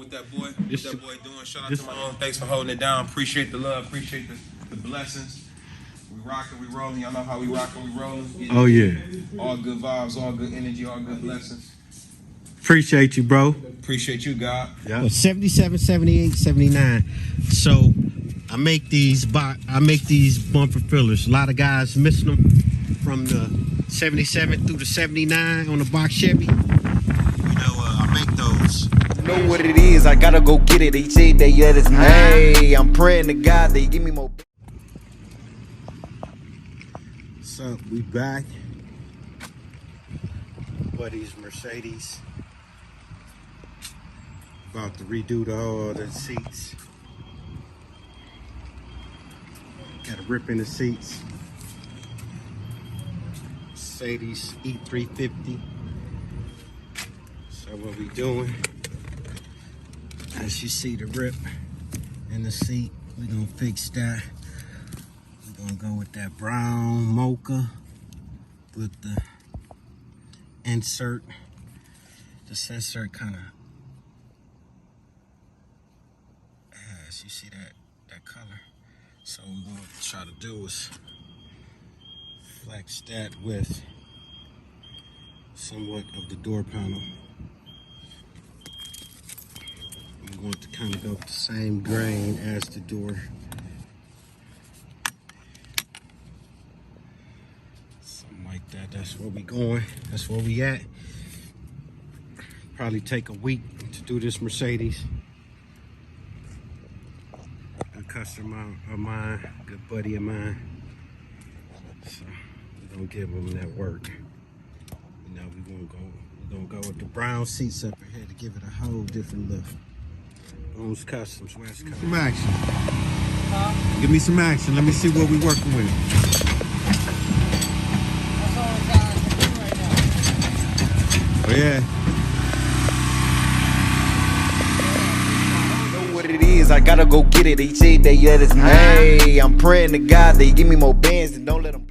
what that boy doing. Shout out to my own. Thanks for holding it down. Appreciate the love. Appreciate the blessings. We rocking, we rolling. Y'all know how we rocking, we rolling. Oh yeah. All good vibes, all good energy, all good blessings. Appreciate you, bro. Appreciate you, God. Yeah. 77, 78, 79. So I make these bumper fillers. A lot of guys missing them from the 77 through the 79 on the box Chevy. I make those. Know what it is, I gotta go get it. They say they let us know. Hey, I'm praying to God they give me more. So we back. Buddy's Mercedes. About to redo all the seats. Got a rip in the seats. Mercedes E350. So what we doing? As you see the rip in the seat, we gonna fix that. We're gonna go with that brown mocha with the insert. This insert kind of, as you see that color. So what we're gonna try to do is flex that with somewhat of the door panel. I'm going to kind of go with the same grain as the door. Something like that. That's where we going. That's where we at. Probably take a week to do this Mercedes. A customer of mine, good buddy of mine. So we're gonna give him that work. You know, we're gonna go with the brown seats up ahead to give it a whole different look. Owns Customs, West Coast. Some action. Give me some action. Let me see what we're working with. That's all we got to do right now. Oh yeah. Know what it is, I gotta go get it. They say they let us know. Hey, I'm praying to God they give me more bands and don't let them.